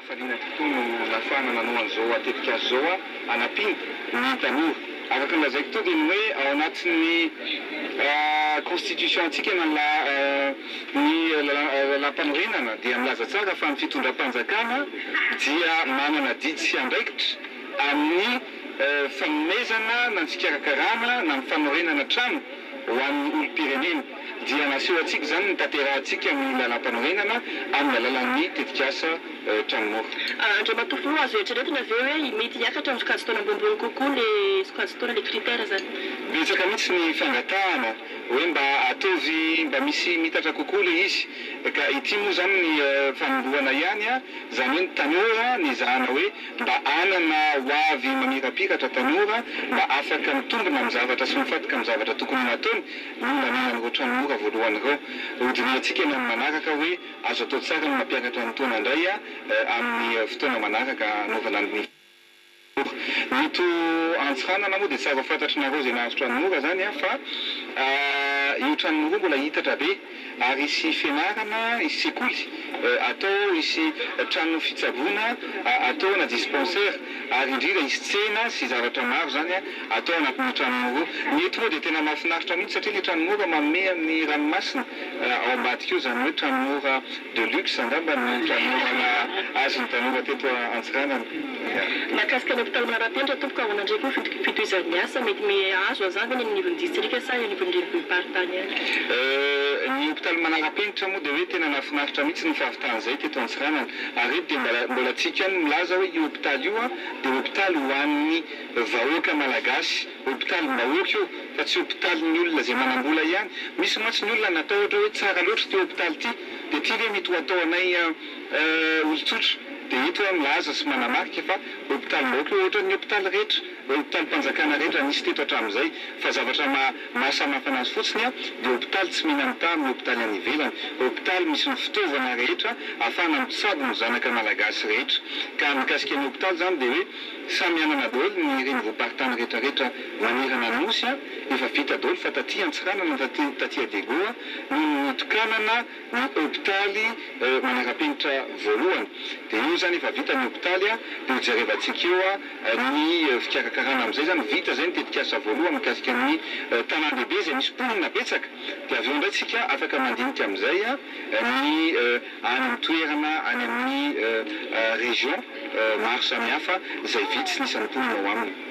faliana tokoa no nafana nanao an'izao atetika zao anapiny ny tanora afaka lazaiko to dia ny hoe ao anatin'ny constitution antsika ny lampanorenana dia milaza tsara fa ny fitondram-panjakana dia manana didy sy andraikitra amin'ny fanomezana na ny fikarakarana na ny fanorenana trano ho an'ny olom-pirenena dia naseho antsika zany ny tanterahantsika amin'ny lalam-panorenana amin'ny alalan'ny tetikasa tranomora. Andra matofo azo eritreretina aveo hoe mety hiakatra amin'ny sokajy-taona ambonimbony kokoa le sokajy-taona le critère zany. Betsaka mihitsy ny fangatahana hoe mba ataovy mba misy mitatra kokoa le izy ka ity moa zany ny fanombohana ihany zany hoe ny tanora ny zahana hoe mba anana hoavy mamirapiratra tanora mba afaka mitombona amin'ny zavatra sy mifatika amin'ny zavatra tokony nataony manana an'ireo tranomora voalohany ireo hodiniantsika eny amin'ny manaraka hoe azo atao tsara ny mampiakatra ny taona indray amin'ny fotoana manaraka anaovana ny mito antsikana moa dia tsara fantatrinareo zay nahazo tranomora zany fa io tranomora mbola hitatra be ary isy fianarana isy sekoly atao isy trano fitsabona atao na dispensaire ary indrindra isy tsena sy zavatra maro zany atao anatin'ny tranomora mety moa dia tena mahafinaritra mihitsy satria ny tranomora manome amin'ny ranomasina ao ambadika io zany hoe tranomora de luxe angamba ny tranomorana azony tanora teto Antsiranana. Mahakasika ny hôpitaly Manarapenitra tomboka ahoana ndray koa fitohizan'ny asa mety azo azavy any amin'ny nivon'ny distrika sa nivon'ny renivohim-paritany any. Ny hôpitaly Manarapenitra moa dia hoe tena nahafinaritra mihitsy ny fahavitana zay teto Antsiranana ary dia mbola tsika ny milaza hoe io hôpitaly io dia hôpitaly ho an'ny vahoaka malagasy hôpitaly mbahoaka io fa tsy hôpitaly ny olona zay manambola ihany misy moatsy ny olona natao ohatra hoe tsara loatra ty hôpitaly ty dia ty ve mety ho atao anay olon-tsotra dia ito milaza sy manamarika fa hôpitaly mbahoaka io ohatra ny hôpitaly rehetra hôpitaly mpanjakana rehetra nisy teto hatramin'izay fa zavatra mahasamihafa anazy fotsiny dia hôpitaly tsy mihinana tamin'ny hôpitaly any ivelany hôpitaly misy ny fitaovana rehetra ahafahana mitsabo ny zanaka malagasy rehetra ka mikasika ny hôpitaly zany dia hoe samy anana daholo ny renivohim-paritany rehetrarehetra manerana anosy efa vita daholo fa taty Antsiranana taty Adegoa no nitokanana ny hôpitaly Manarapenitra voalohany dia io zany efa vita ny hôpitaly dia hojerevantsika eo ny fikarakarana amin'izay zany vita zay ny tetikasa voalohany mikasika ny tanan-dehibe zay misy mponina betsaka dia aveo indray tsika afaka mandinika amin'izay ny any amin'ny toerana any amin'ny région maro samihafa izay vitsy nisy ny mponina ao aminy.